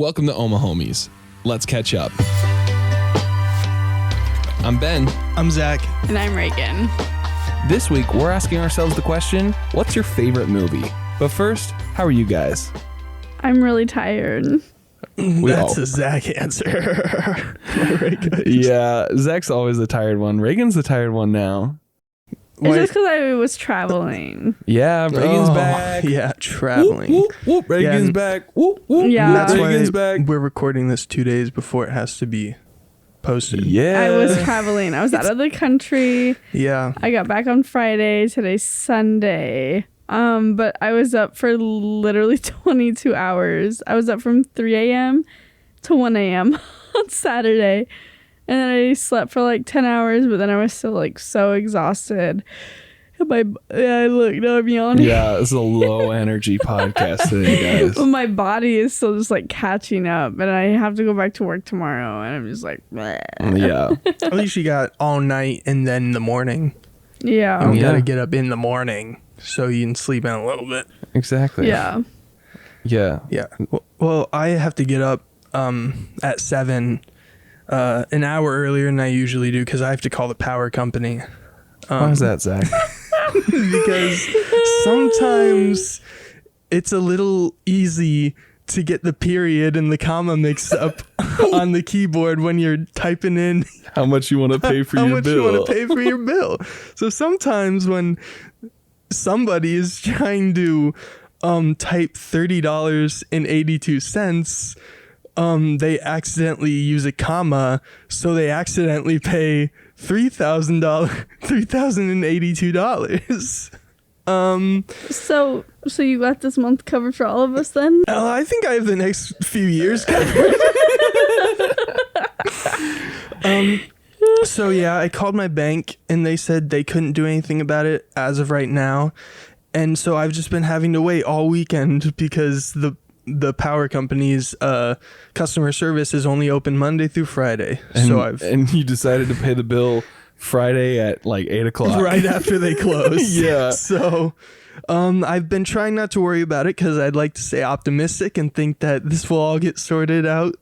Welcome to Omahomies. Let's catch up. I'm Ben. I'm Zach. And I'm Reagan. This week, we're asking ourselves the question, what's your favorite movie? But first, how are you guys? I'm really tired. That's a Zach answer. Yeah, Zach's always the tired one. Reagan's the tired one now. It's just because I was traveling. Yeah, Reagan's back. Yeah, traveling. Whoop, whoop, whoop. Reagan's back. Whoop, whoop. Yeah. That's Reagan's why back. we're recording this 2 days before it has to be posted. Yeah. I was traveling. I was out of the country. Yeah. I got back on Friday. Today's Sunday. But I was up for literally 22 hours. I was up from 3 a.m. to 1 a.m. on Saturday. And then I slept for like 10 hours, but then I was still like so exhausted. And now I'm yawning. Yeah, it's a low energy podcast today, guys. But my body is still just like catching up, and I have to go back to work tomorrow, and I'm just like, bleh. Yeah. At least you got all night and then the morning. Yeah. You Yeah. got to get up in the morning so you can sleep in a little bit. Exactly. Yeah. Yeah. Yeah. Well, I have to get up at 7 an hour earlier than I usually do because I have to call the power company. Why is that, Zach? Because sometimes it's a little easy to get the period and the comma mixed up on the keyboard when you're typing in How much you want to pay for how your much bill? you want to pay for your bill. So sometimes when somebody is trying to type $30.82, they accidentally use a comma, so they accidentally pay $3,082. So you got this month covered for all of us then? I think I have the next few years covered. So yeah, I called my bank and they said they couldn't do anything about it as of right now. And so I've just been having to wait all weekend because the power company's customer service is only open Monday through Friday. And you decided to pay the bill Friday at like 8:00. Right after they close. Yeah. So I've been trying not to worry about it because I'd like to stay optimistic and think that this will all get sorted out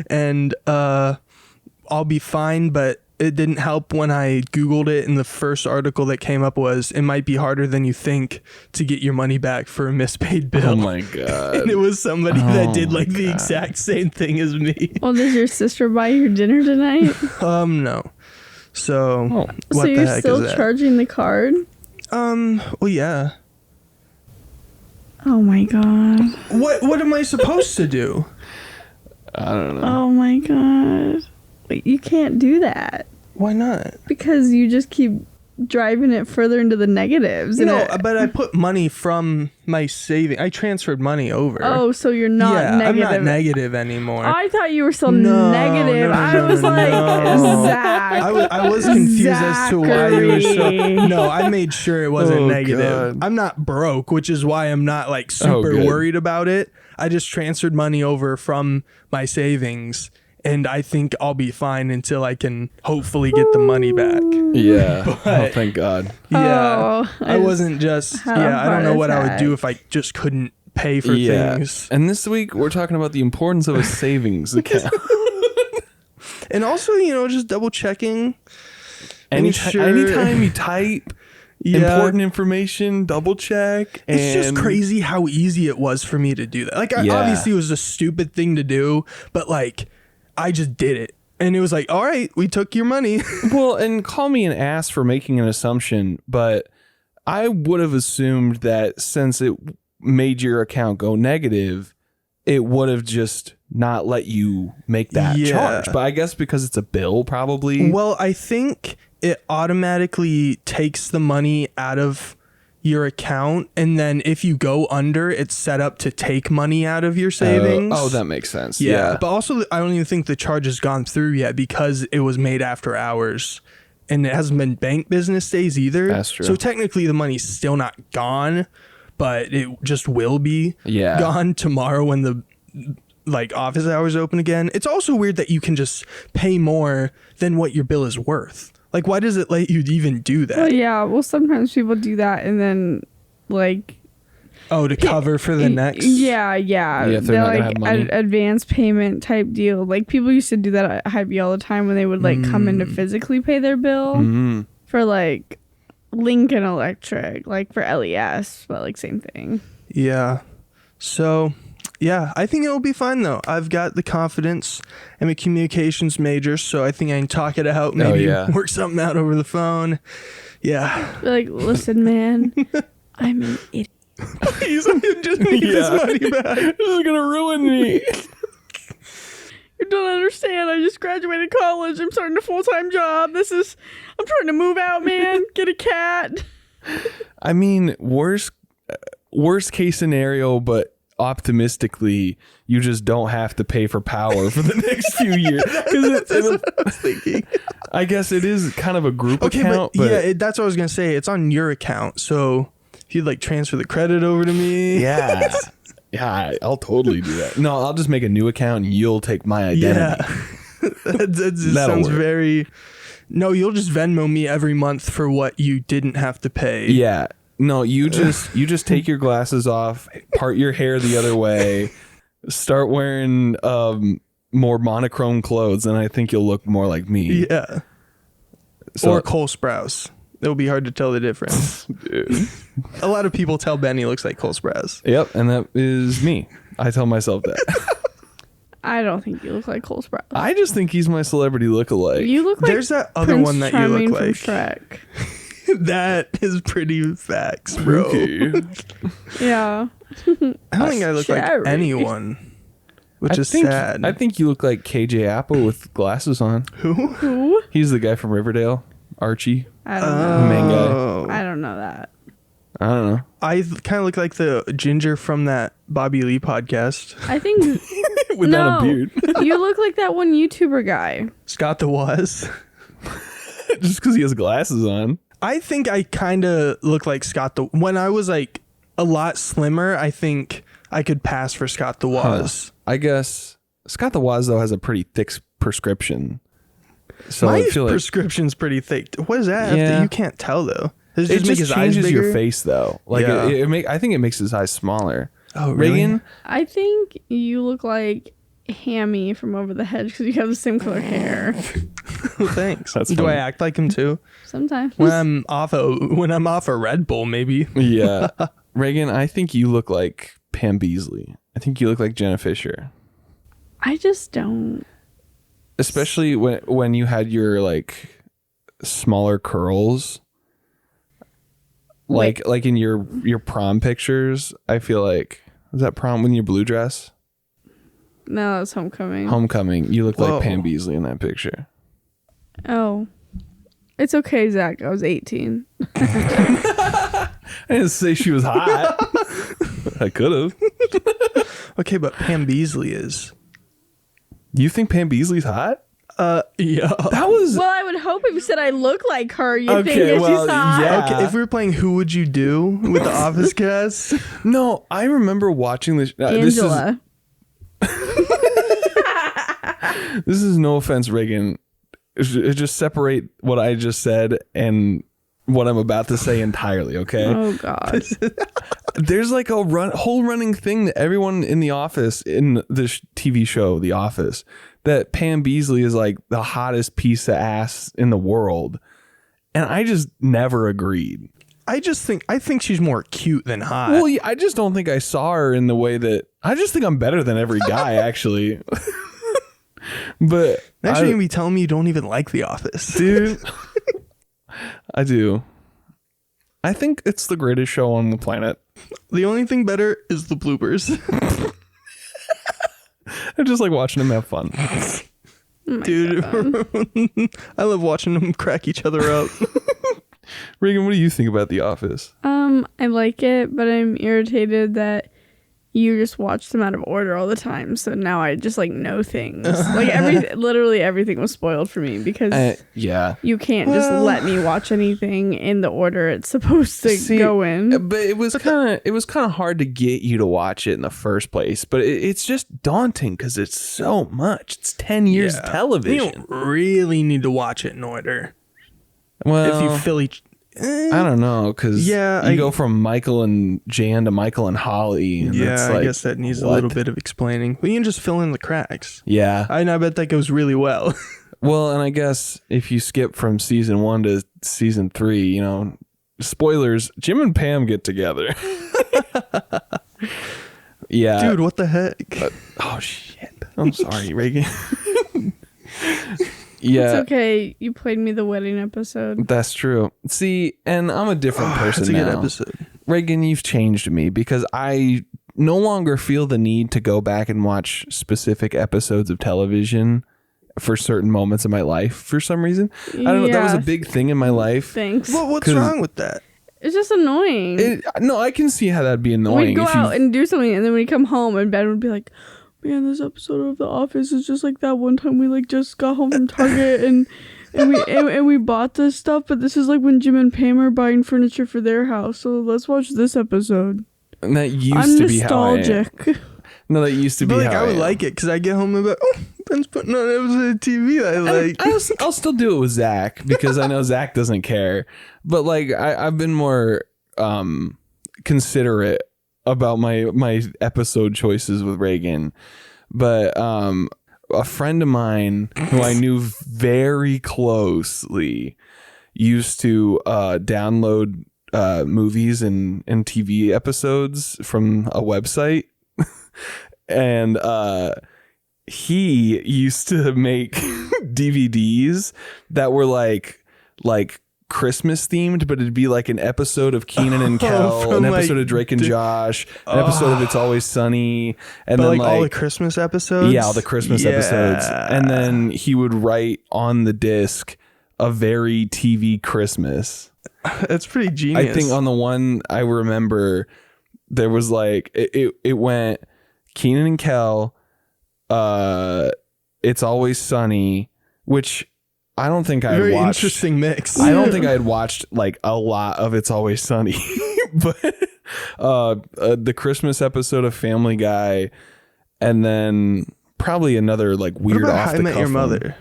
and I'll be fine. But it didn't help when I Googled it, and the first article that came up was, it might be harder than you think to get your money back for a mispaid bill. Oh my God. And it was somebody that did Oh like my the God. exact same thing as me. Well, does your sister buy your dinner tonight? No. So Oh. what So the you're heck still is that? charging the card? Well, yeah. Oh my God. What am I supposed to do? I don't know. Oh my God. Wait, you can't do that Why not? because you just keep driving it further into the negatives. You and know, it- but I put money from my saving. I transferred money over. Oh, so you're not yeah, negative. I'm not negative anymore. I thought you were still No, negative. no, I no, was like, no. Zach. I was confused as to why you were so. Zachary. No, I made sure it wasn't Oh, negative. God. I'm not broke, which is why I'm not like super good. worried about it. I just transferred money over from my savings, and I think I'll be fine until I can hopefully get the money back. Yeah. Oh, But- thank God. Yeah, Oh, I wasn't just. had a Yeah, I don't know heart what I would attack. do if I just couldn't pay for Yeah. things. And this week, we're talking about the importance of a savings account. And also, just double checking. Anytime you type important information, double check. It's just and- crazy how easy it was for me to do that. Like, Yeah. obviously, it was a stupid thing to do, but like, I just did it. And it was like, all right, we took your money. Well, and call me an ass for making an assumption, but I would have assumed that since it made your account go negative, it would have just not let you make that Yeah. charge. But I guess because it's a bill, probably. Well, I think it automatically takes the money out of your account, and then if you go under, it's set up to take money out of your savings. Oh, that makes sense. yeah. Yeah. But also, I don't even think the charge has gone through yet because it was made after hours. And it hasn't been bank business days either. That's true. So technically the money's still not gone, but it just will be Yeah. gone tomorrow when the like office hours open again. It's also weird that you can just pay more than what your bill is worth. Like, why does it let you even do that? Well, yeah. Well, sometimes people do that, and then like Oh, to cover for the next. Yeah. if they're They're not gonna like have money. advance payment type deal. Like people used to do that at Hy-Vee all the time when they would like come in to physically pay their bill Mm. for like Lincoln Electric, like for LES, but like same thing. Yeah. So, yeah, I think it'll be fine though. I've got the confidence. I'm a communications major, so I think I can talk it out. Maybe work something out over the phone. Yeah. Be like, listen, man, I'm an idiot. He's just making his money back. This is gonna ruin me. You don't understand. I just graduated college. I'm starting a full-time job. I'm trying to move out, man. Get a cat. I mean, worst case scenario, but optimistically, you just don't have to pay for power for the next few years. That's what I was thinking. I guess it is kind of a group Okay, account. but yeah, that's what I was going to say. It's on your account. So if you'd like transfer the credit over to me. Yeah. Yeah, I'll totally do that. No, I'll just make a new account and you'll take my identity. Yeah. that just sounds work. very... No, you'll just Venmo me every month for what you didn't have to pay. Yeah. No, you just take your glasses off, part your hair the other way, start wearing more monochrome clothes, and I think you'll look more like me. Yeah. So, Or Cole Sprouse. It'll be hard to tell the difference. dude. A lot of people tell Benny looks like Cole Sprouse. Yep, and that is me. I tell myself that. I don't think you look like Cole Sprouse. I just think he's my celebrity lookalike. You look like There's that other Prince one that you Charming look from like. Shrek. That is pretty facts, bro. Okay. Yeah. I don't think I look like Cherry. anyone, which is think, sad. I think you look like KJ Apple with glasses on. Who? He's the guy from Riverdale, Archie, I don't the main guy. Oh. know. I don't know that. I don't know. I kind of look like the ginger from that Bobby Lee podcast. I think Without a beard. you look like that one YouTuber guy. Scott the Was. Just because he has glasses on. I think I kind of look like Scott the... When I was like a lot slimmer, I think I could pass for Scott the Was. I guess Scott the Waz, though, has a pretty thick prescription. So My I feel like prescription's pretty thick. What does that have Yeah. to... You can't tell, though. Does it it just make just his eyes changes bigger? your face, though. Like Yeah. I think it makes his eyes smaller. Oh, really? Reagan, I think you look like Hammy from Over the Hedge because you have the same color hair. Oh, thanks. That's Do I funny. act like him, too? Sometimes. When I'm off a Red Bull, maybe. yeah. Reagan, I think you look like Pam Beasley. I think you look like Jenna Fisher. I just don't. Especially when you had your like smaller curls. Like in your prom pictures, I feel like, was that prom in your blue dress? No, that's Homecoming. Homecoming. You look Whoa. like Pam Beasley in that picture. Oh. It's okay, Zach. I was 18. I didn't say she was hot. I could have. Okay, but Pam Beasley is. You think Pam Beasley's hot? Yeah. That was Well, I would hope if you said I look like her, you'd Okay, think that well, she's hot. yeah. Okay, if we were playing Who Would You Do with the Office cast? no. I remember watching this. Angela. This is no offense, Reagan. Just separate what I just said and what I'm about to say entirely. Okay. Oh, God. There's like a whole running thing that everyone in the office in this TV show, The Office, that Pam Beasley is like the hottest piece of ass in the world. And I just never agreed. I think she's more cute than hot. Well, I just don't think I saw her in the way that I just think I'm better than every guy, actually. But Next you're gonna be telling me you don't even like The Office. dude, I do. I think it's the greatest show on the planet. The only thing better is the bloopers. I just like watching them have fun. Oh my Dude, God. I love watching them crack each other up. Reagan, what do you think about The Office? I like it, but I'm irritated that you just watch them out of order all the time. So now I just like know things. Like literally everything was spoiled for me because Yeah. you can't just let me watch anything in the order it's supposed to go in. But it was kind of hard to get you to watch it in the first place. But it's just daunting because it's so much. It's 10 years of television. You don't really need to watch it in order. Well, If you I don't know, because you go from Michael and Jan to Michael and Holly. And yeah, like, I guess that needs a little bit of explaining. We can just fill in the cracks. Yeah. I bet that goes really well. Well, and I guess if you skip from season 1 to season 3, you know, spoilers, Jim and Pam get together. Yeah. Dude, what the heck? Oh, shit. I'm sorry, Reagan. Yeah. It's okay. You played me the wedding episode. That's true. See, and I'm a different person That's a now. good episode. Reagan, you've changed me because I no longer feel the need to go back and watch specific episodes of television for certain moments of my life for some reason. I don't know. That was a big thing in my life. Thanks. What's wrong with that? It's just annoying. No, I can see how that'd be annoying. We'd go out and do something, and then when we come home, and Ben would be like, man, this episode of The Office is just like that one time we like just got home from Target and we bought this stuff, but this is like when Jim and Pam are buying furniture for their house, so let's watch this episode. And that used to be how I am. nostalgic. No, that used to be But how I would like it because I get home and be like, oh, Ben's putting on an episode of TV I like. I'll still do it with Zach because I know Zach doesn't care. But like I've been more considerate about my episode choices with Reagan. But a friend of mine who I knew very closely used to download movies and TV episodes from a website. And he used to make DVDs that were like Christmas themed, but it'd be like an episode of Keenan and Kel, an episode of Drake and Josh, an episode of It's Always Sunny, and but then like all the Christmas episodes. Yeah, all the Christmas episodes, and then he would write on the disc a very TV Christmas. That's pretty genius. I think on the one I remember, there was like it went Keenan and Kel, It's Always Sunny, which I don't think I very watched. Interesting mix. I don't think I had watched like a lot of It's Always Sunny, but the Christmas episode of Family Guy, and then probably another like weird what about off How I the Met cuff Your one. Mother?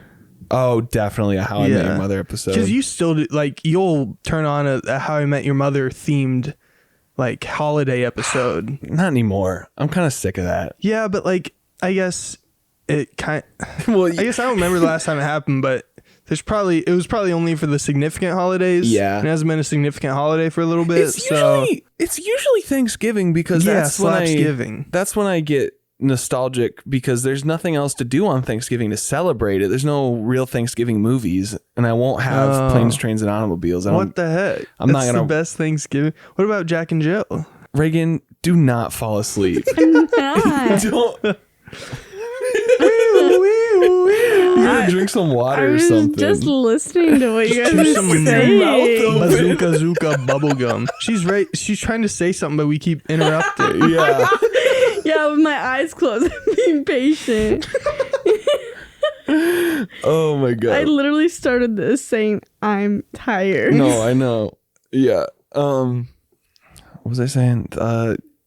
Oh, definitely a How I Met Your Mother episode. Because you still do, like, you'll turn on a How I Met Your Mother themed like holiday episode. Not anymore. I'm kind of sick of that. Yeah, but like I guess it kind. Well, I guess I don't remember the last time it happened, but it was probably only for the significant holidays. Yeah, it hasn't been a significant holiday for a little bit. It's usually Thanksgiving because that's when I get nostalgic because there's nothing else to do on Thanksgiving to celebrate it. There's no real Thanksgiving movies, and I won't have Planes, Trains, and Automobiles. What the heck? That's the best Thanksgiving. What about Jack and Jill? Reagan, do not fall asleep. Don't. You gotta drink some water or something. Just listening to what you guys are some saying. Bazooka Zooka bubblegum. She's right. She's trying to say something, but we keep interrupting. Yeah. Yeah, with my eyes closed, I'm being patient. Oh my god. I literally started this saying I'm tired. No, I know. Yeah. What was I saying?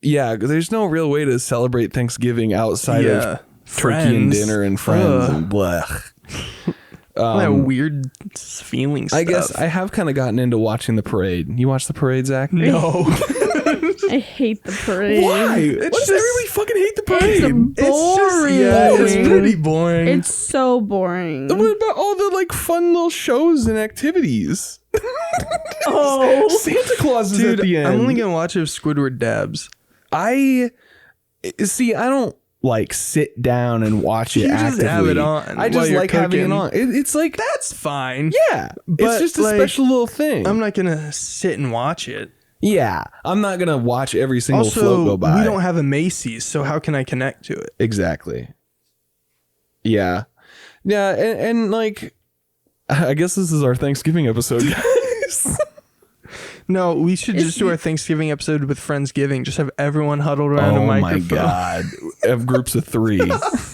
Yeah, there's no real way to celebrate Thanksgiving outside of turkey and dinner and friends and blah. That weird feeling stuff. I guess I have kind of gotten into watching the parade. You watch the parade, Zach? No. I hate the parade. Why? Why does everybody fucking hate the parade? It's it's pretty boring. It's so boring. What about all the like fun little shows and activities? Oh, Santa Claus is Dude, at the end. I'm only gonna watch if Squidward dabs. I don't like sit down and watch it You just actively. have it on I just while you're like having it cooking. on. It's like That's fine. yeah, But, it's just a like, special little thing. I'm not gonna sit and watch it. Yeah, I'm not gonna watch every single float Also, go by. we don't have a Macy's, so how can I connect to it? Exactly. Yeah, and like, I guess this is our Thanksgiving episode, guys. No, we should just do our Thanksgiving episode with Friendsgiving. Just have everyone huddled around a microphone. Oh my god, have groups of 3.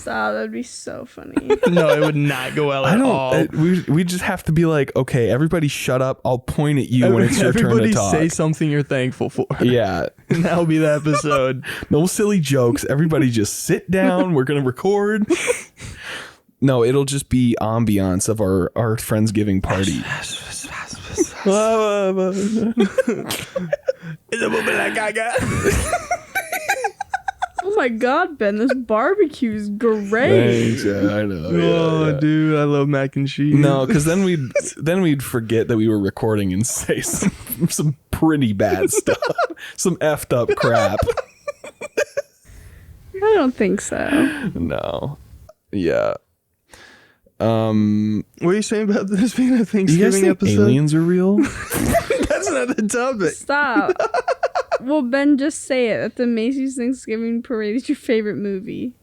stop. That'd be so funny. No, it would not go well at all. We just have to be like, okay, everybody shut up. I'll point at you when it's your turn to Everybody talk. say something you're thankful for. Yeah. And that'll be the episode. No silly jokes. Everybody just sit down. We're going to record. No, it'll just be ambiance of our Friendsgiving party. It's a moment like I got. Oh my God, Ben, this barbecue is great. Thanks, yeah, I know. Oh, dude, I love mac and cheese. No, because then we'd forget that we were recording and say some pretty bad stuff, some effed up crap. I don't think so. No, yeah. What are you saying about this being a Do you Thanksgiving guys think episode? aliens are real? That's not the topic. Stop. Well, Ben, just say it. That the Macy's Thanksgiving Parade is your favorite movie.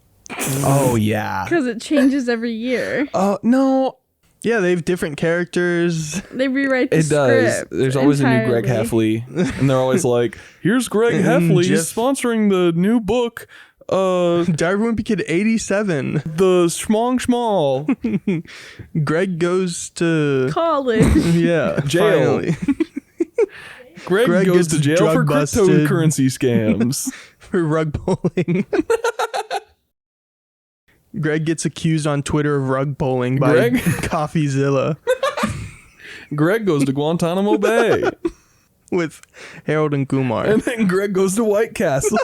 Oh yeah. Because it changes every year. Oh no, Yeah, they have different characters. They rewrite the it does. script There's always a new Greg entirely. Heffley, and they're always like, "Here's Greg Heffley Jeff- sponsoring the new book, Diary of a Wimpy Kid 87. the Schmong Schmall." Greg goes to College. yeah Jail. finally. Greg goes gets to jail drug for busted. cryptocurrency scams. For rug pulling. Greg gets accused on Twitter of rug pulling by Greg? CoffeeZilla Greg goes to Guantanamo Bay, with Harold and Kumar. and then Greg goes to White Castle.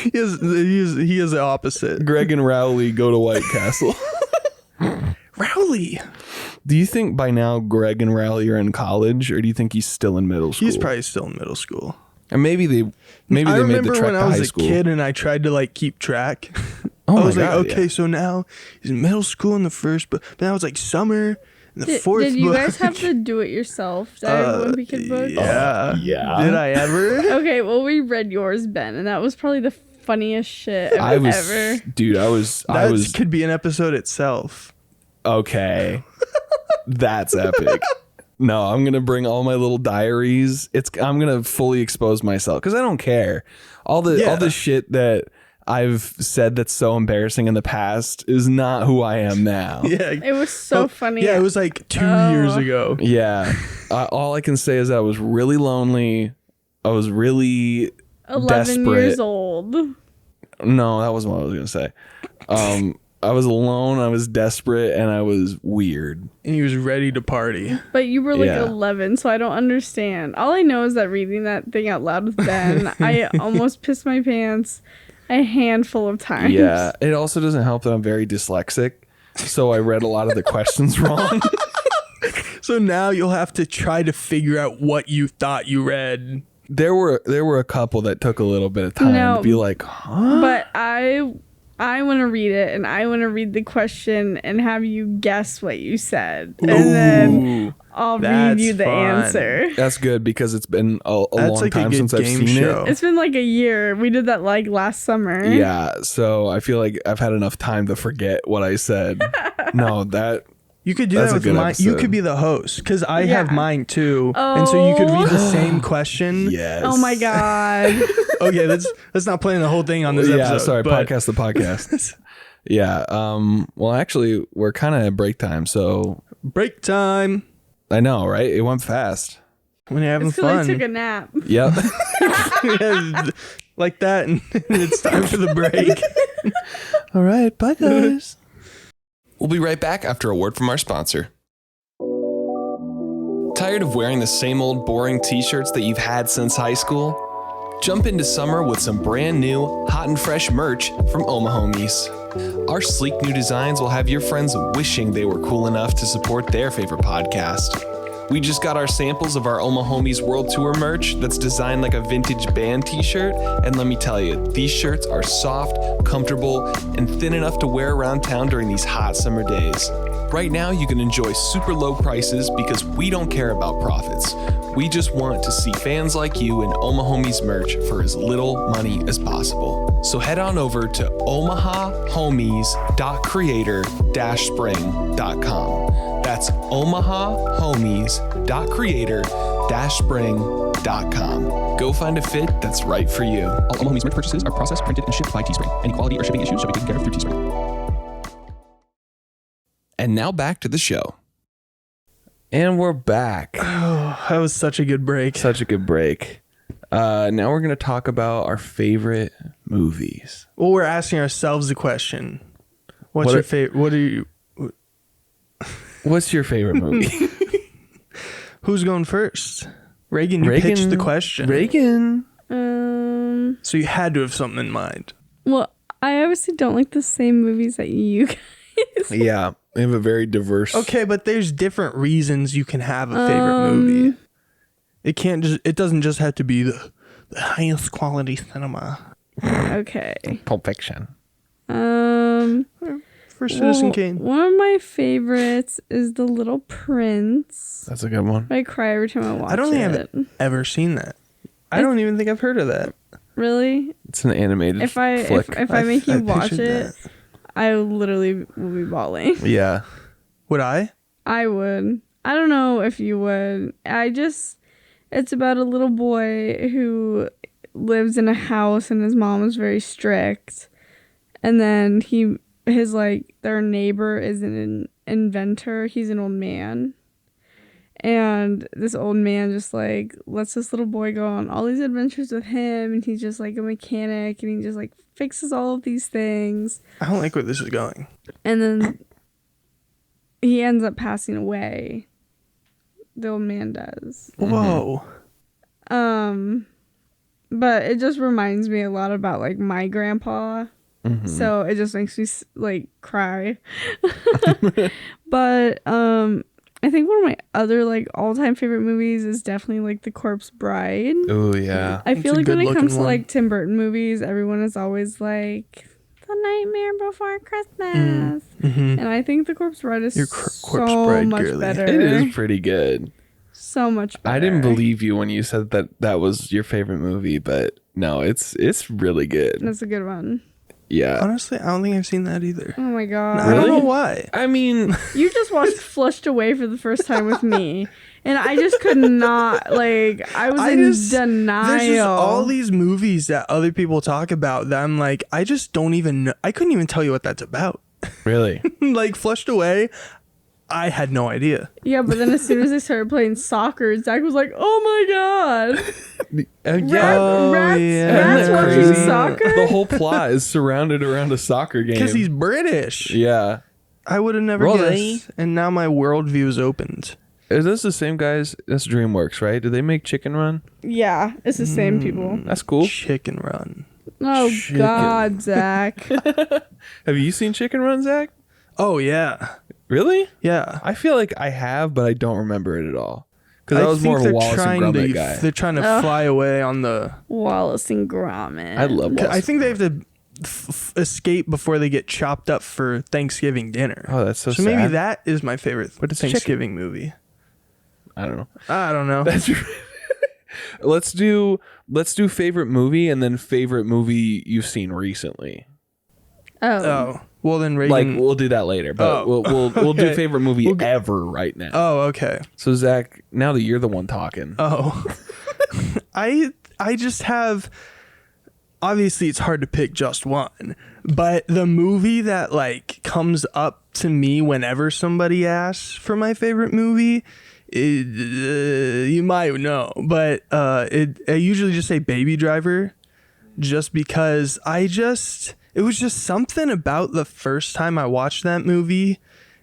He is the opposite. Greg and Rowley go to White Castle. Rowley. Do you think by now Greg and Rowley are in college, or do you think he's still in middle school? He's probably still in middle school. And maybe they I made the remember trek when to I was high a school. kid and I tried to like keep track. Oh I my was like, God, okay, yeah. so now he's in middle school in the first, but now it's like summer in the fourth Did you book. guys have to do it yourself? Diary of a Wimpy Kid book? Yeah. Yeah. Did I ever? Okay, well, we read yours, Ben, and that was probably the funniest shit I was, ever. dude, I was Could be an episode itself. okay. That's epic. No, I'm gonna bring all my little diaries. I'm gonna fully expose myself because I don't care. All the shit that I've said that's so embarrassing in the past is not who I am now. Yeah. It was so funny. Yeah, it was like 2 years ago. Yeah. All I can say is I was really lonely. I was really 11 desperate. years old. No, that wasn't what I was gonna say. I was alone. I was desperate, and I was weird. And he was ready to party. But you were like Yeah. 11, so I don't understand. All I know is that reading that thing out loud with Ben, I almost pissed my pants a handful of times. Yeah. It also doesn't help that I'm very dyslexic, so I read a lot of the questions wrong. So now you'll have to try to figure out what you thought you read. There were a couple that took a little bit of time No. to be like, huh? But I want to read it, and I want to read the question and have you guess what you said. And then Ooh, I'll read that's you the fun. answer. That's good because it's been a That's long like a time good since I've game seen show. It's been like a year. We did that like last summer. it. Yeah, so I feel like I've had enough time to forget what I said. No, that You could do That's that a with good mine. You episode. could be the host because I Yeah. have mine too, and so you could read the same question. yes. Oh my God. Okay, let's not playing the whole thing on this episode. Yeah, sorry, but podcast the podcast. Yeah. Well, actually, we're kind of at break time, so break time I know, right? It went fast. when you're having It's because I fun. took a nap. Yep. Yeah, like that, and it's time for the break. All right, bye guys. We'll be right back after a word from our sponsor. Tired of wearing the same old boring t-shirts that you've had since high school? Jump into summer with some brand new, hot and fresh merch from Omahomies. Our sleek new designs will have your friends wishing they were cool enough to support their favorite podcast. We just got our samples of our Omahomies World Tour merch that's designed like a vintage band t-shirt, and let me tell you, these shirts are soft, comfortable, and thin enough to wear around town during these hot summer days. Right now, you can enjoy super low prices because we don't care about profits. We just want to see fans like you in Omahomies merch for as little money as possible. So head on over to omahahomies.creator-spring.com. That's omahahomies.creator-spring.com. Go find a fit that's right for you. All Omahomies merch purchases are processed, printed, and shipped by Teespring. Any quality or shipping issues shall be taken care of through Teespring. And now back to the show. And we're back. Oh, that was such a good break. Such a good break. Now we're going to talk about our favorite movies. Well, we're asking ourselves the question: What's What your are- favorite? What are you? What's your favorite movie? Who's going first? Reagan, you pitched the question. Reagan. So you had to have something in mind. Well, I obviously don't like the same movies that you guys. Yeah, we have a very diverse. Okay, but there's different reasons you can have a favorite movie. It doesn't just have to be the highest quality cinema. Okay. Pulp Fiction. For Citizen Kane. One of my favorites is The Little Prince. That's a good one. I cry every time I watch it. I don't think I've ever seen that. I don't even think I've heard of that. Really? It's an animated If I make you watch it, I literally will be bawling. Yeah. Would I? I would. I don't know if you would. It's about a little boy who lives in a house and his mom is very strict. And then their neighbor is an inventor. He's an old man. And this old man just like lets this little boy go on all these adventures with him, and he's just like a mechanic, and he just like fixes all of these things. I don't like where this is going. And then he ends up passing away. The old man does. Whoa. But it just reminds me a lot about like my grandpa. Mm-hmm. So it just makes me like cry. But I think one of my other like all-time favorite movies is definitely like The Corpse Bride. Oh yeah. I feel like when it comes to one. like Tim Burton movies, everyone is always like The Nightmare Before Christmas. Mm-hmm. And I think The Corpse Bride is Corpse so Bride much girly. better. It is pretty good. So much better. I didn't believe you when you said that was your favorite movie, but no, it's really good. That's a good one. Yeah. Honestly, I don't think I've seen that either. Oh my god. I don't know why. I mean, You just watched Flushed Away for the first time with me. And I just could not, like, I was in denial. There's just all these movies that other people talk about that I'm like, I just don't even know. I couldn't even tell you what that's about. really. Like, Flushed Away, I had no idea. Yeah, but then as soon as they started playing soccer, Zach was like, oh my god. Rats Isn't that watching crazy? soccer? The whole plot is surrounded around a soccer game. Because he's British. Yeah. I would have never Really? guessed. And now my worldview is opened. Is this the same guys? That's DreamWorks, right? Did they make Chicken Run? Yeah, it's the same people. That's cool. Chicken Run. Oh Chicken. god, Zach. Have you seen Chicken Run, Zach? Oh, yeah. Really? Yeah. I feel like I have, but I don't remember it at all. Because I was more of a Wallace and Gromit guy. They're trying to fly away on the... Wallace and Gromit. I love Wallace. I think they have to escape before they get chopped up for Thanksgiving dinner. Oh, that's so sad. maybe that is my favorite But it's Thanksgiving movie. I don't know. I don't know. That's let's do favorite movie and then favorite movie you've seen recently. Oh, well then Reagan. Like we'll do that later, but Oh. we'll do Okay. favorite movie ever right now. Oh, okay. So Zach, now that you're the one talking, Oh, I just have. Obviously, it's hard to pick just one, but the movie that like comes up to me whenever somebody asks for my favorite movie, you might know, but I usually just say Baby Driver, just because it was just something about the first time I watched that movie.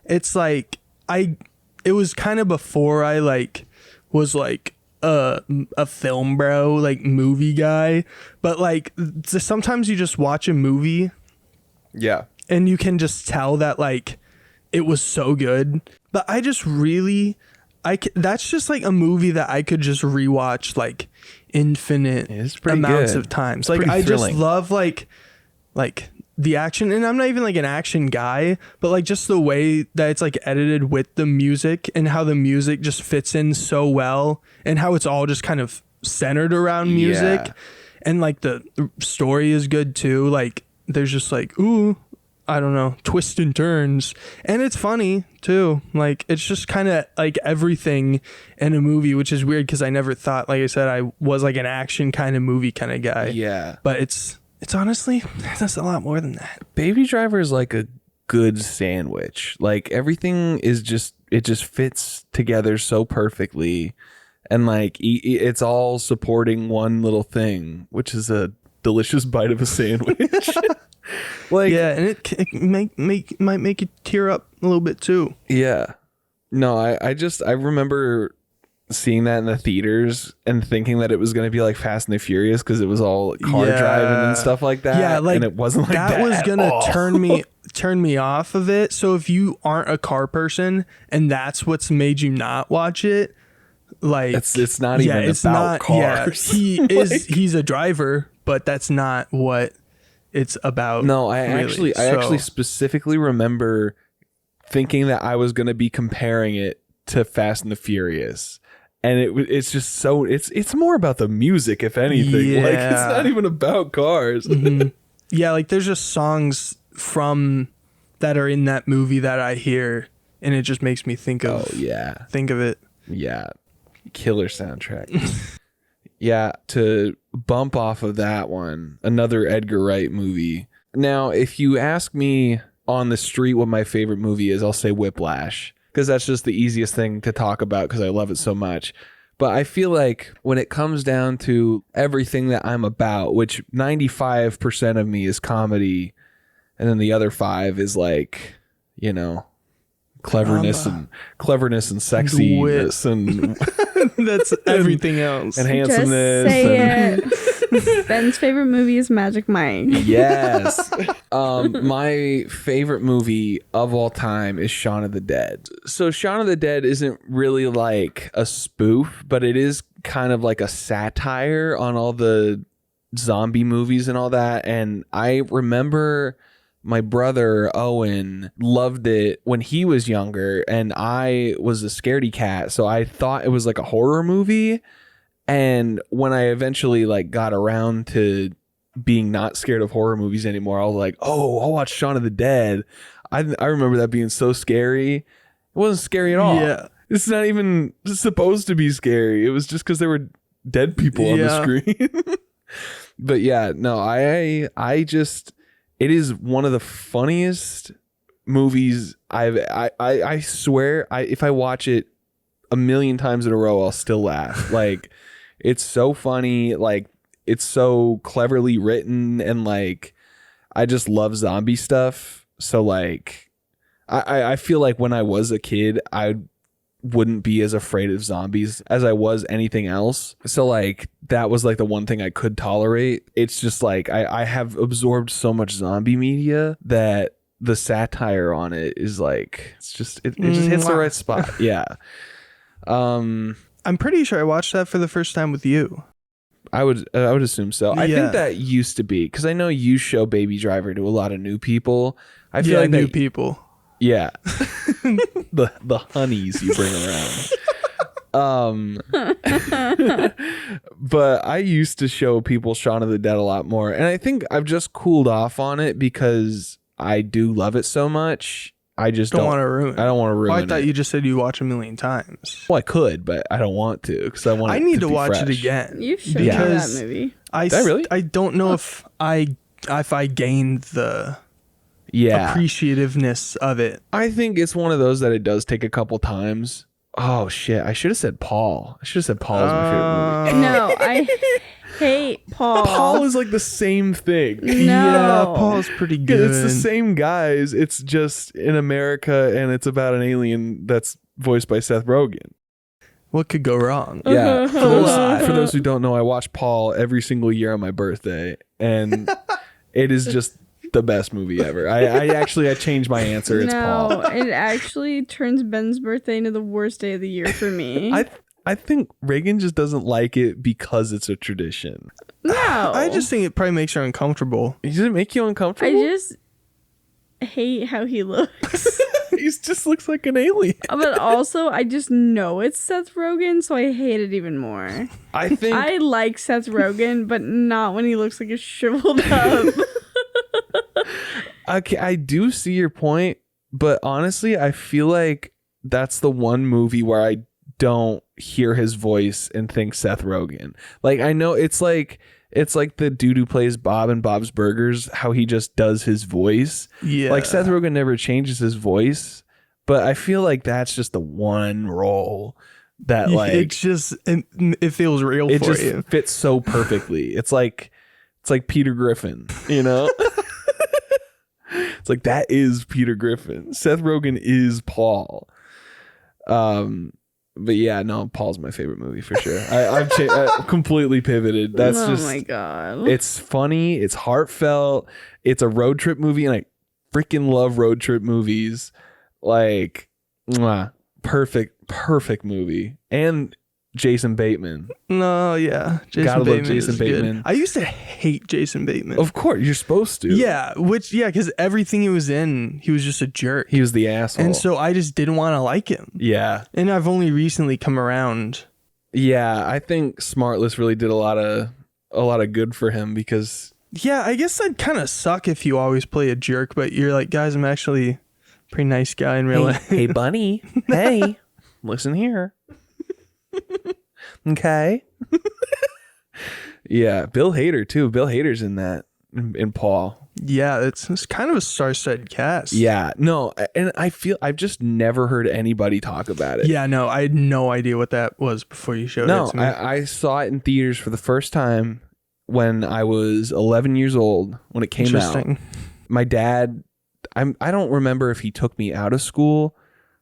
It's like it was kind of before I like was like a film bro, like movie guy, but like sometimes you just watch a movie yeah, and you can just tell that like it was so good. But I just really that's just like a movie that I could just rewatch like infinite It's pretty amounts good. of times. It's Like pretty I thrilling. just love like the action, and I'm not even like an action guy, but like just the way that it's like edited with the music and how the music just fits in so well and how it's all just kind of centered around music. Yeah. And like the story is good too. Like there's just like, ooh, I don't know, twists and turns. And it's funny too. Like it's just kind of like everything in a movie, which is weird because I never thought, like I said, I was like an action kind of movie kind of guy. yeah. But it's honestly, that's a lot more than that. Baby Driver is like a good sandwich. Like everything is just fits together so perfectly, and like it's all supporting one little thing, which is a delicious bite of a sandwich. Like Yeah, and it might make you tear up a little bit too. yeah. No, I remember seeing that in the theaters and thinking that it was going to be like Fast and the Furious because it was all car driving and stuff like that. Yeah, like and it wasn't like that. That was gonna turn me off of it. So if you aren't a car person and that's what's made you not watch it, like it's not even about cars. Yeah, he's a driver, but that's not what it's about. No, I actually specifically remember thinking that I was going to be comparing it to Fast and the Furious. And it's just so it's more about the music, if anything. Yeah. Like it's not even about cars. Mm-hmm. Yeah, like there's just songs from that are in that movie that I hear, and it just makes me think of think of it. Yeah, killer soundtrack. Yeah, to bump off of that one, another Edgar Wright movie. Now, if you ask me on the street what my favorite movie is, I'll say Whiplash. Because that's just the easiest thing to talk about because I love it so much. But I feel like when it comes down to everything that I'm about, which 95% of me is comedy, and then the other 5 is like, you know, cleverness and sexiness and that's everything else and handsomeness. Just say it. Ben's favorite movie is Magic Mike. Yes. My favorite movie of all time is Shaun of the Dead. So Shaun of the Dead isn't really like a spoof, but it is kind of like a satire on all the zombie movies and all that. And I remember my brother Owen loved it when he was younger, and I was a scaredy cat, so I thought it was like a horror movie. And when I eventually like got around to being not scared of horror movies anymore, I was like, oh, I'll watch Shaun of the Dead. I remember that being so scary. It wasn't scary at all. Yeah. It's not even supposed to be scary. It was just because there were dead people on the screen. But yeah, no, I just, it is one of the funniest movies I swear, if I watch it a million times in a row, I'll still laugh. Like, it's so funny. Like, it's so cleverly written, and like, I just love zombie stuff. So like, I feel like when I was a kid, I wouldn't be as afraid of zombies as I was anything else. So like, that was like the one thing I could tolerate. It's just like, I have absorbed so much zombie media that the satire on it is like, it's just, it just hits the right spot. Yeah. I'm pretty sure I watched that for the first time with you. I would assume so. I think that used to be, because I know you show Baby Driver to a lot of new people. I feel like new people. Yeah. the honeys you bring around. But I used to show people Shaun of the Dead a lot more, and I think I've just cooled off on it because I do love it so much. I just don't want to ruin it. I don't want to ruin it. I thought you just said you watch a million times. Well, I could, but I don't want to because I want. I need to watch fresh. it again. You should know that movie. I don't know if I gained the appreciativeness of it. I think it's one of those that it does take a couple times. Oh shit! I should have said Paul. I should have said Paul is my favorite movie. No, I hate Paul. Paul is like the same thing. No. Yeah, Paul's pretty good. It's the same guys. It's just in America, and it's about an alien that's voiced by Seth Rogen. What could go wrong? Yeah. For those who don't know, I watch Paul every single year on my birthday, and it is just the best movie ever. I changed my answer. It's Paul. No, it actually turns Ben's birthday into the worst day of the year for me. I think Reagan just doesn't like it because it's a tradition. No. I just think it probably makes her uncomfortable. Does it make you uncomfortable? I just hate how he looks. He just looks like an alien. But also, I just know it's Seth Rogen, so I hate it even more. I think I like Seth Rogen, but not when he looks like a shriveled up. Okay, I do see your point, but honestly, I feel like that's the one movie where I don't hear his voice and think Seth Rogen. Like, I know it's like the dude who plays Bob in Bob's Burgers, how he just does his voice. Yeah. Like, Seth Rogen never changes his voice, but I feel like that's just the one role that like it feels real for you. It just fits so perfectly. It's like Peter Griffin, you know? It's like, that is Peter Griffin. Seth Rogen is Paul. But yeah, no, Paul's my favorite movie for sure. I've completely pivoted. That's oh just, my god. it's funny, it's heartfelt, it's a road trip movie, and I freaking love road trip movies. Like, mwah, perfect movie. And Jason Bateman. No, yeah. Gotta love Bateman Jason is good. Bateman. I used to hate Jason Bateman. Of course, you're supposed to. Yeah, because everything he was in, he was just a jerk. He was the asshole. And so I just didn't want to like him. Yeah. And I've only recently come around. Yeah, I think Smartless really did a lot of good for him because Yeah, I guess that'd kind of suck if you always play a jerk, but you're like, guys, I'm actually a pretty nice guy in real life. Hey, bunny. Hey, listen here. Okay. Yeah, Bill Hader too. Bill Hader's in that, in Paul. Yeah, it's kind of a star-studded cast. Yeah, no, and I've just never heard anybody talk about it. Yeah, no, I had no idea what that was before you showed No, it to me. I saw it in theaters for the first time when I was 11 years old when it came out. Interesting. My dad, I don't remember if he took me out of school.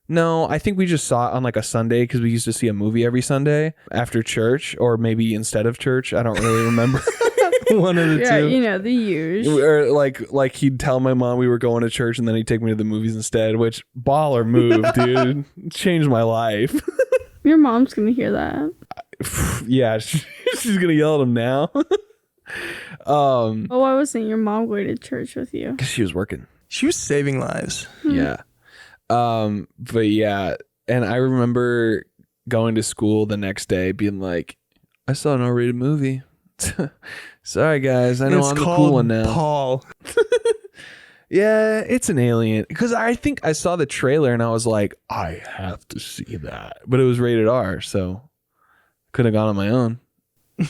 No, I think we just saw it on like a Sunday because we used to see a movie every Sunday after church or maybe instead of church. I don't really remember. One of the Yeah, two. you know, the usual. Or like he'd tell my mom we were going to church and then he'd take me to the movies instead, which baller move, dude. Changed my life. Your mom's gonna hear that. Yeah, she's gonna yell at him now. Oh, I was saying your mom going to church with you. Because she was working. She was saving lives. Yeah. But yeah, and I remember going to school the next day being like, I saw an R-rated movie. Sorry guys, I know It's I'm the called cool one now. Paul. Yeah, it's an alien. Because I think I saw the trailer and I was like, I have to see that. But it was rated R, so couldn't have gone on my own.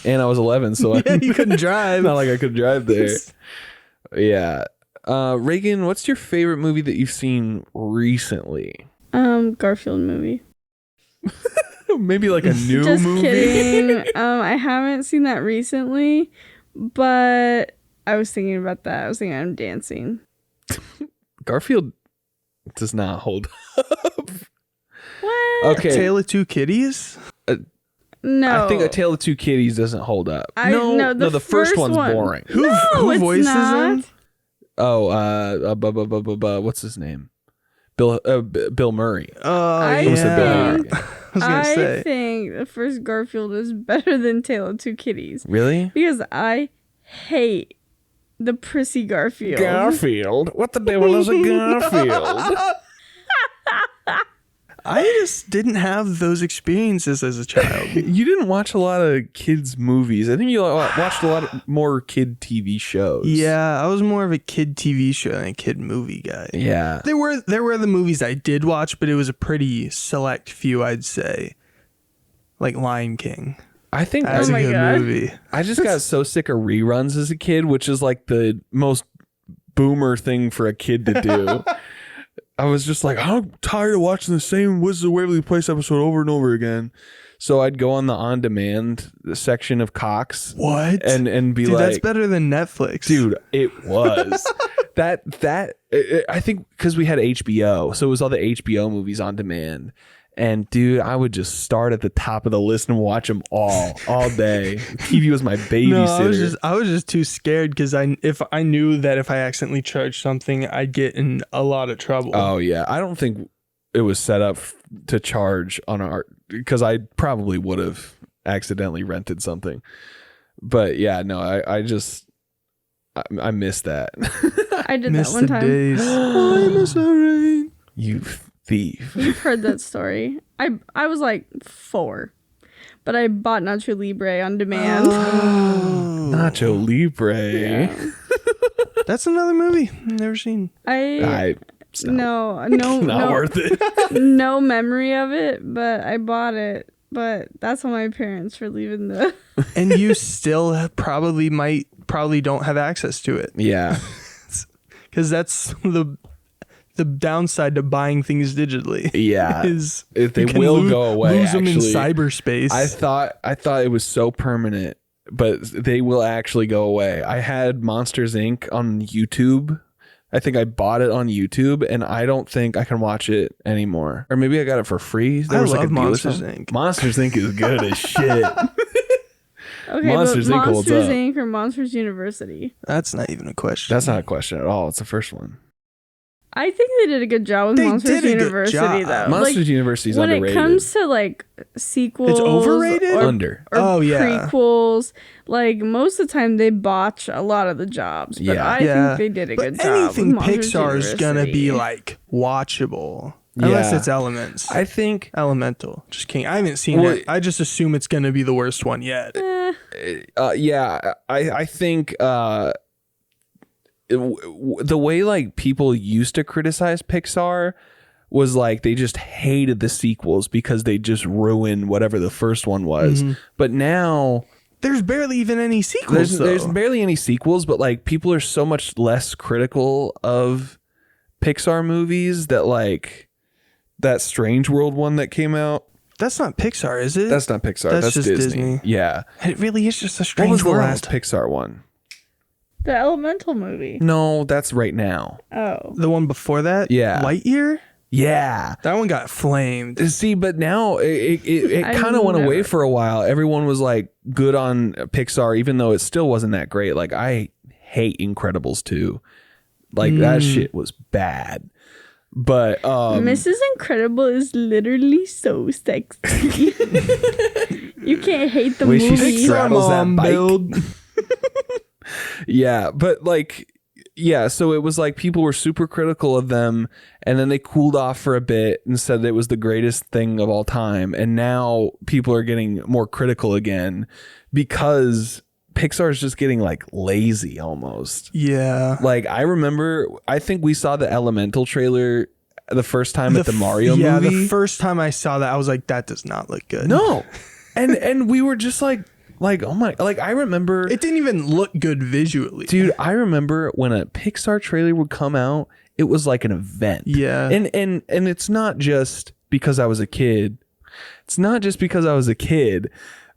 And I was 11, so Yeah, you couldn't drive. not like I could drive there. Yeah. Reagan, what's your favorite movie that you've seen recently? Garfield movie. Maybe like a new Just movie. kidding. I haven't seen that recently, but I was thinking about that. I was thinking I'm dancing. Garfield does not hold up. What? Okay. Tale of Two Kitties? No. I think A Tale of Two Kitties doesn't hold up. No, the first one's one. boring. Who it's voices not. him? Oh, what's his name? Bill Murray. Oh, I yeah. think- I was going to I say. think the first Garfield is better than Tale of Two Kitties Really? because I hate the prissy Garfield. Garfield? What the devil is a Garfield? I just didn't have those experiences as a child. You didn't watch a lot of kids' movies. I think you watched a lot more kid TV shows. Yeah, I was more of a kid TV show than a kid movie guy. Yeah. There were the movies I did watch, but it was a pretty select few, I'd say. Like Lion King. I think That's Oh a my good God. movie. I just got so sick of reruns as a kid, which is like the most boomer thing for a kid to do. I was just like, I'm tired of watching the same Wizards of Waverly Place episode over and over again. So I'd go on the on-demand section of Cox. What? And be Dude, like, that's better than Netflix. dude, it was. I think because we had HBO, so it was all the HBO movies on demand. And dude, I would just start at the top of the list and watch them all day. TV was my babysitter. No, I was just too scared because if I knew that if I accidentally charged something, I'd get in a lot of trouble. Oh yeah, I don't think it was set up to charge on our, because I probably would have accidentally rented something. But yeah, no, I missed that. I did Miss that one the time. days. I miss the rain. You thief. You've heard that story. I was like 4, but I bought Nacho Libre on demand. Nacho Libre. Yeah. That's another movie I've never seen. It's not no, worth it. no memory of it, but I bought it. But that's on my parents for leaving the. And you still probably don't have access to it. Yeah. Because that's the downside to buying things digitally. Yeah. Is They you can will go away. Lose them in actually. cyberspace. I thought it was so permanent, but they will actually go away. I had Monsters Inc. on YouTube I think I bought it on YouTube, and I don't think I can watch it anymore. Or maybe I got it for free. There I was love like a deal or Monsters, something. Inc. Monsters Inc. is good as shit. Okay, Monsters but Inc. holds Monsters up. Inc. or Monsters University. That's not even a question. That's not a question at all. It's the first one. I think they did a good job with They Monsters did a good University, job. though. Monsters University is when underrated. it comes to like sequels, It's overrated? or, Under. or Oh, yeah. prequels, like most of the time they botch a lot of the jobs. But Yeah. I Yeah. think they did a But good job. anything with Monsters Pixar is gonna be University. like watchable, unless Yeah. it's Elements. I think Elemental. Just kidding. I haven't seen Well, it. I just assume it's gonna be the worst one yet. I think the way like people used to criticize Pixar was like they just hated the sequels because they just ruined whatever the first one was. But now There's barely even any sequels. there's though. barely any sequels, but like people are so much less critical of Pixar movies that like that Strange World one that came out. That's not Pixar, is it? That's not Pixar. That's That's just Disney. Disney. Yeah. It really is just a What strange was the world. last Pixar one? the Elemental movie. No, that's right now. Oh, The one before that? Yeah. Lightyear? Yeah. That one got flamed. See, but now it I kind of went away never- for a while. Everyone was like good on Pixar, even though it still wasn't that great. Like I hate Incredibles 2. Like that shit was bad. But Mrs. Incredible is literally so sexy. You can't hate the Way she movie. straddles that Mom bike. build. yeah, but like yeah, so it was like people were super critical of them, and then they cooled off for a bit and said it was the greatest thing of all time, and now people are getting more critical again because Pixar is just getting like lazy almost. Yeah. Like I think we saw the Elemental trailer the first time at the Mario yeah, movie. the first time I saw that, I was like, that does not look good. No. And we were just like oh my, like I remember It didn't even look good visually. dude, I remember when a Pixar trailer would come out, it was like an event. Yeah. And it's not just because I was a kid. It's not just because I was a kid.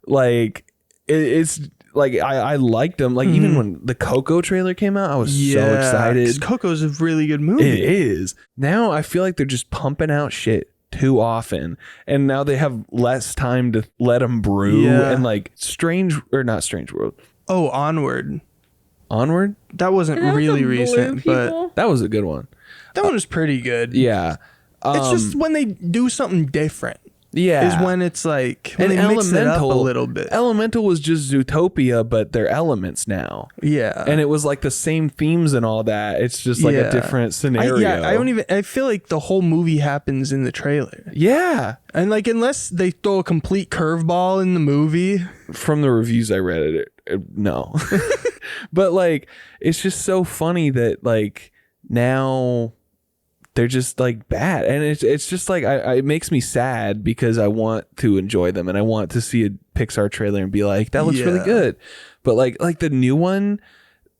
Like it's like I liked them. Like even when the Coco trailer came out, I was so 'cause excited. Coco's a really good movie. It is. Now I feel like they're just pumping out shit too often, and now they have less time to let them brew. Yeah. And like not Strange World, Oh, Onward. Onward, That wasn't Is that really the blue recent, but people? that was a good one. that one was pretty good. Yeah. It's just when they do something different yeah. is when it's like when And they mix it up a little bit. Elemental was just Zootopia, but they're elements now. Yeah. And it was like the same themes and all that. It's just like a Yeah. different scenario. I feel like the whole movie happens in the trailer. Yeah. And like unless they throw a complete curveball in the movie, From the reviews I read, no. But like, it's just so funny that like now they're just like bad, and it's just like it makes me sad because I want to enjoy them and I want to see a Pixar trailer and be like, that looks really Yeah. good. But like the new one,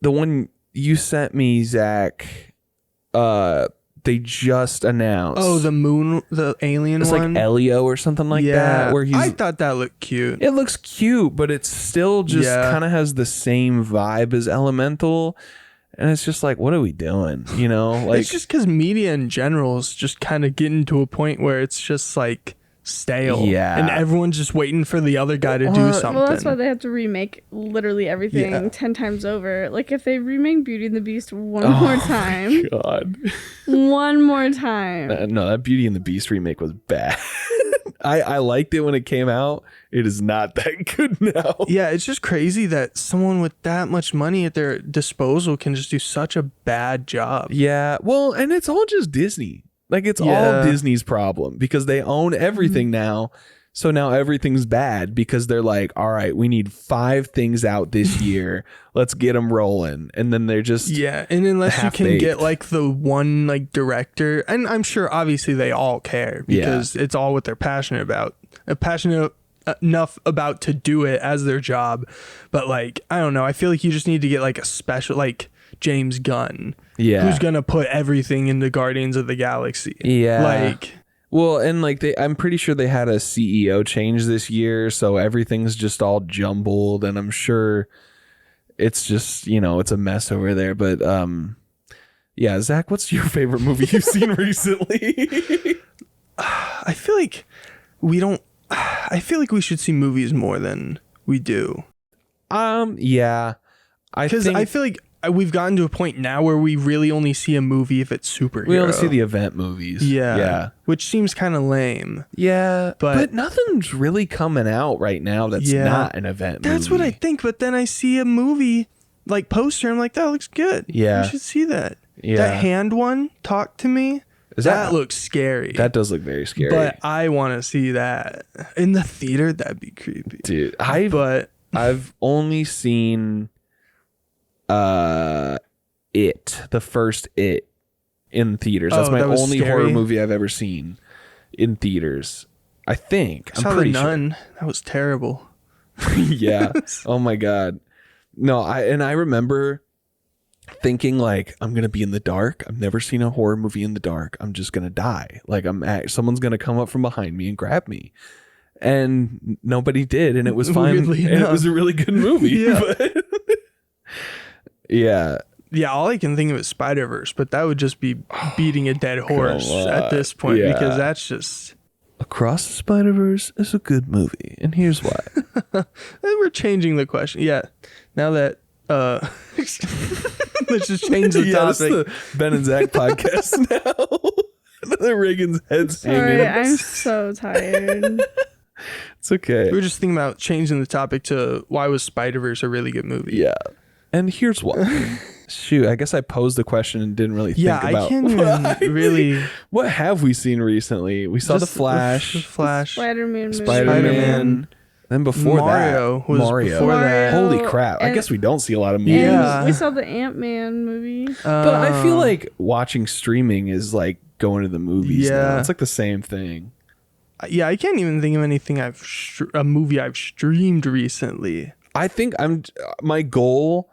the one you sent me, Zach, they just announced. the alien it's one. like Elio or something like that, where he's. I thought that looked cute. It looks cute, but it still just Yeah. kind of has the same vibe as Elemental. And it's just like, what are we doing? You know, like It's just because media in general is just kind of getting to a point where it's just like stale. Yeah. And everyone's just waiting for the other guy to do something. Well, that's why they have to remake literally everything Yeah. 10 times over. Like if they remake Beauty and the Beast one Oh more my time, God. one more time. No, that Beauty and the Beast remake was bad. I liked it when it came out. It is not that good now. Yeah, it's just crazy that someone with that much money at their disposal can just do such a bad job. Yeah, well, and it's all just Disney. Like it's all Yeah. Disney's problem because they own everything now. So now everything's bad because they're like, all right, we need 5 things out this year. Let's get them rolling. And then they're just Yeah, and unless you can half-baked. get like the one like director, and I'm sure obviously they all care because it's all what they're passionate about. Passionate enough about to do it as their job. But like, I don't know, I feel like you just need to get like a special like James Gunn. Yeah. Who's gonna put everything into Guardians of the Galaxy. Yeah. Like Well, and like I'm pretty sure they had a CEO change this year, so everything's just all jumbled, and I'm sure it's just, it's a mess over there. But Yeah, Zach, what's your favorite movie you've seen recently? I feel like we should see movies more than we do. Yeah. Because I feel like we've gotten to a point now where we really only see a movie if it's superhero. we only see the event movies. Yeah. Which seems kind of lame. Yeah. But But nothing's really coming out right now that's not an event movie. That's what I think. But then I see a movie like poster. I'm like, that looks good. Yeah. I should see that. Yeah. That hand one, Talk to Me. That looks scary. That does look very scary. But I want to see that in the theater. That'd be creepy. Dude, I've only seen It, the first It, in theaters. That's my that was only scary? horror movie I've ever seen in theaters. I think. I saw The Nun. That was terrible. Yeah. Oh my God. No, I remember thinking like, I'm gonna be in the dark. I've never seen a horror movie in the dark. I'm just gonna die. Like someone's gonna come up from behind me and grab me. And nobody did, and it was fine. Weirdly And it enough. was a really good movie. Yeah. But yeah. Yeah, all I can think of is Spider-Verse, but that would just be beating a dead horse at this point because that's just... Across the Spider-Verse is a good movie, and here's why. We're changing the question. Yeah, now that... let's just change the Yeah, this topic. is the Ben and Zach podcast now. Reagan's head's Sorry, hanging. I'm so tired. It's okay. We were just thinking about changing the topic to why was Spider-Verse a really good movie? Yeah. And here's why. Shoot, I guess I posed the question and didn't really think about I can't even really... What have we seen recently? We saw Just The Flash, The Flash. Spider-Man movie. Spider-Man. Then before Mario that, was Mario. before that. Holy crap. I And- guess we don't see a lot of movies. Yeah. And we saw the Ant-Man movie. But I feel like watching streaming is like going to the movies now. Yeah. It's like the same thing. Yeah, I can't even think of anything a movie I've streamed recently. I think my goal,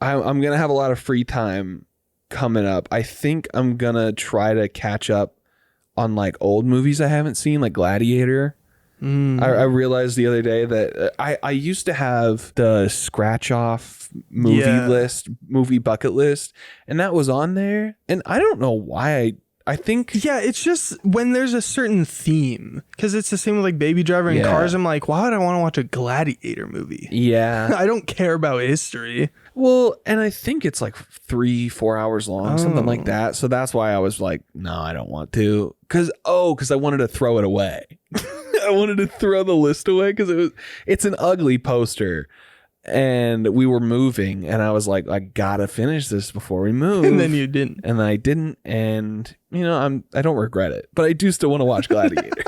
I'm going to have a lot of free time coming up. I think I'm going to try to catch up on like old movies I haven't seen, like Gladiator. I realized the other day that I used to have the scratch off movie bucket list, and that was on there. And I don't know why I think... Yeah, it's just when there's a certain theme, because it's the same with like Baby Driver and Yeah. Cars. I'm like, why would I want to watch a Gladiator movie? Yeah. I don't care about history. Well, and I think it's like 3-4 hours long, something like that. So that's why I was like, no, I don't want to. Because I wanted to throw it away. I wanted to throw the list away because it's an ugly poster. And we were moving, and I was like, I gotta finish this before we move. And then you didn't. And I didn't, and I don't regret it, but I do still want to watch Gladiator.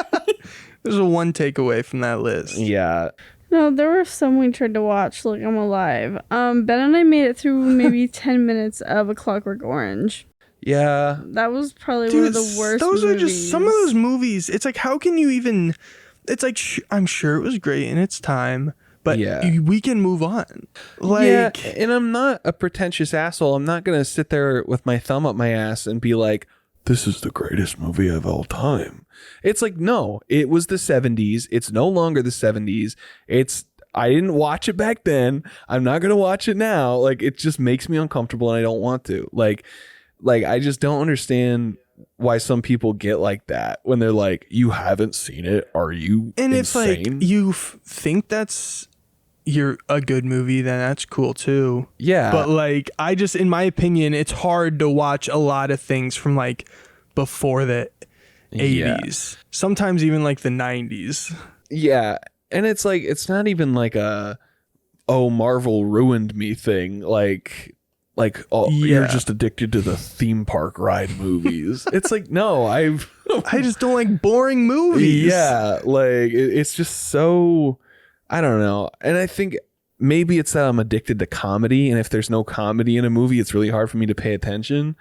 There's a one takeaway from that list. Yeah. No, there were some we tried to watch. Like, I'm alive. Ben and I made it through maybe 10 minutes of A Clockwork Orange. Yeah. That was probably one Dude, of the worst those movies. are just some of those movies. It's like, how can you even... It's like, I'm sure it was great in its time, but we can move on. Like, yeah, and I'm not a pretentious asshole. I'm not going to sit there with my thumb up my ass and be like, this is the greatest movie of all time. It's like, no, it was the 70s. It's no longer the 70s. I didn't watch it back then. I'm not going to watch it now. Like, it just makes me uncomfortable and I don't want to. Like I just don't understand why some people get like that when they're like, you haven't seen it. Are you and insane? it's like, you think you're a good movie, then that's cool too. Yeah. But like, I just, in my opinion, it's hard to watch a lot of things from like before the 80s. Sometimes even like the 90s. Yeah. And it's like, it's not even like Marvel ruined me thing. Like, you're just addicted to the theme park ride movies. It's like, no, I just don't like boring movies. Yeah. Like, it's just so, I don't know. And I think maybe it's that I'm addicted to comedy. And if there's no comedy in a movie, it's really hard for me to pay attention.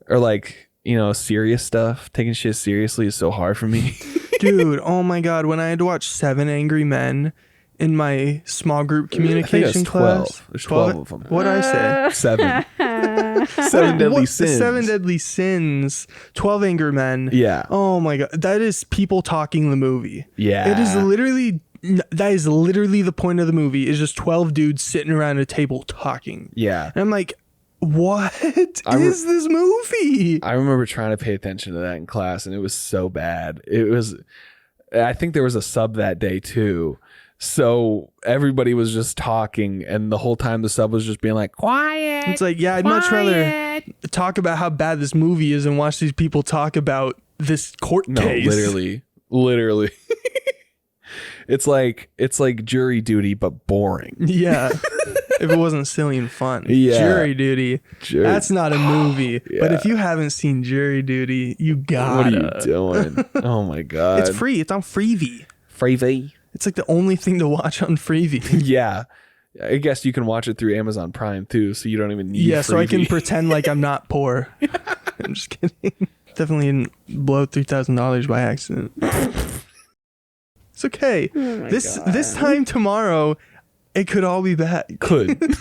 Or like, serious stuff. Taking shit seriously is so hard for me. Dude, oh my God. When I had to watch 7 Angry Men in my small group communication class. 12. There's 12 of them. What'd I say? 7. 7 Deadly Sins. 7 Deadly Sins. 12 Angry Men. Yeah. Oh my God. That is people talking the movie. Yeah. It is literally... That is literally the point of the movie, is just 12 dudes sitting around a table talking. Yeah. And I'm like, What is this movie? I remember trying to pay attention to that in class, and it was so bad. I think there was a sub that day too. So everybody was just talking, and the whole time the sub was just being like, quiet. It's like, yeah, I'd much rather talk about how bad this movie is and watch these people talk about this court case. No, literally. It's like jury duty, but boring. Yeah. If it wasn't silly and fun. Yeah. Jury Duty. That's not a movie. Yeah. But if you haven't seen Jury Duty, you gotta. What are you doing? Oh my God. It's free. It's on Freevee. Freevee? It's like the only thing to watch on Freevee. Yeah. I guess you can watch it through Amazon Prime too, so you don't even need Yeah, Freevee. so I can pretend like I'm not poor. I'm just kidding. Definitely didn't blow $3,000 by accident. It's okay. Oh This time tomorrow, it could all be back. Could.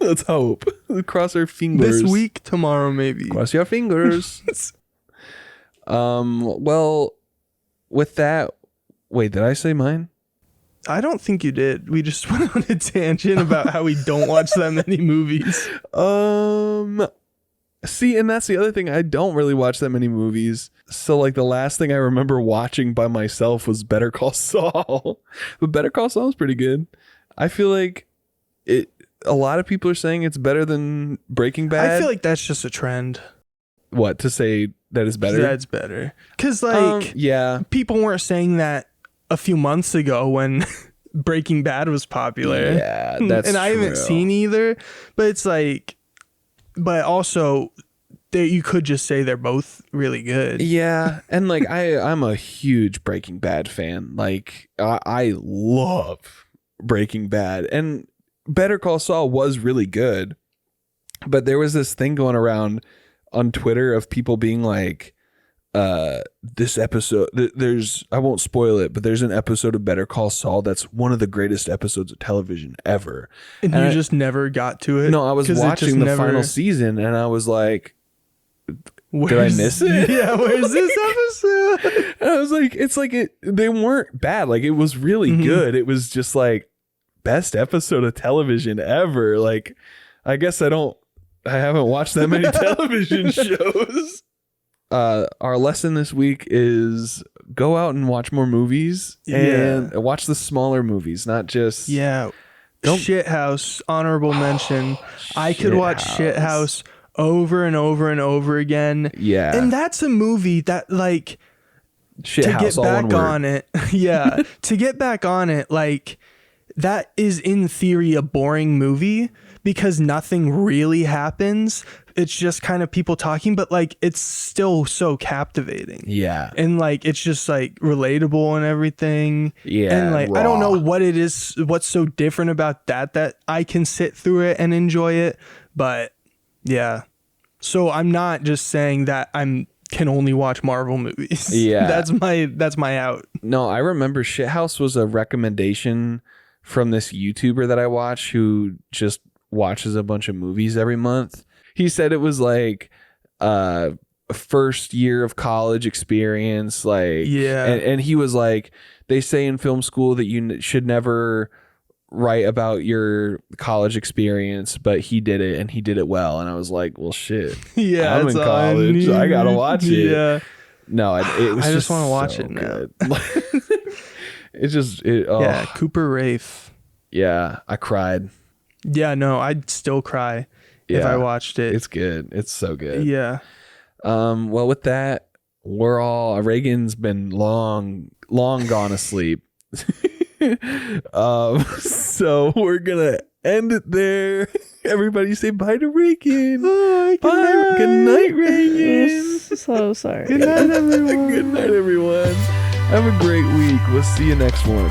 Let's hope. Cross our fingers. This week, tomorrow, maybe. Cross your fingers. Well, with that, wait, did I say mine? I don't think you did. We just went on a tangent about how we don't watch that many movies. See, and that's the other thing. I don't really watch that many movies. So, like, the last thing I remember watching by myself was Better Call Saul. But Better Call Saul is pretty good. I feel like a lot of people are saying it's better than Breaking Bad. I feel like that's just a trend. What, to say that it's better? That's better. Because, like, yeah. people weren't saying that a few months ago when Breaking Bad was popular. Yeah, that's and I haven't true. seen either. But it's like, but also, you could just say they're both really good. Yeah, and like I'm a huge Breaking Bad fan. Like I love Breaking Bad, and Better Call Saul was really good. But there was this thing going around on Twitter of people being like, this episode, I won't spoil it, but there's an episode of Better Call Saul that's one of the greatest episodes of television ever. And you just never got to it? No, I was watching the final season, and I was like, did I miss it? Yeah, where's this episode? And I was like, they weren't bad. Like, it was really good. It was just like best episode of television ever. Like, I guess I haven't watched that many television shows. Our lesson this week is go out and watch more movies and watch the smaller movies, not just Shithouse, honorable mention. I could watch Shithouse over and over and over again. Yeah. And that's a movie that, like, Shithouse, to get back on it. Yeah. To get back on it, like, that is in theory a boring movie because nothing really happens. It's just kind of people talking, but like it's still so captivating. Yeah. And like it's just like relatable and everything. Yeah. And like raw. I don't know what it is, what's so different about that I can sit through it and enjoy it. But yeah. So I'm not just saying that can only watch Marvel movies. Yeah. That's my out. No, I remember Shithouse was a recommendation from this YouTuber that I watch who just watches a bunch of movies every month. He said it was like a first year of college experience. Like, yeah. And he was like, they say in film school that you should never write about your college experience, but he did it and he did it well. And I was like, well, shit. Yeah. I'm in college. I gotta watch it. Yeah. No, it was I just want to watch so it now. Yeah, Cooper Rafe. Yeah, I cried. Yeah, no, I'd still cry if I watched it. It's good. It's so good. Yeah. Well, with that, Reagan's been long gone asleep. So we're gonna end it there. Everybody say bye to Reagan. Bye. Bye. Good night, Reagan. So sorry. Good night, everyone. Good night, everyone. Have a great week. We'll see you next one.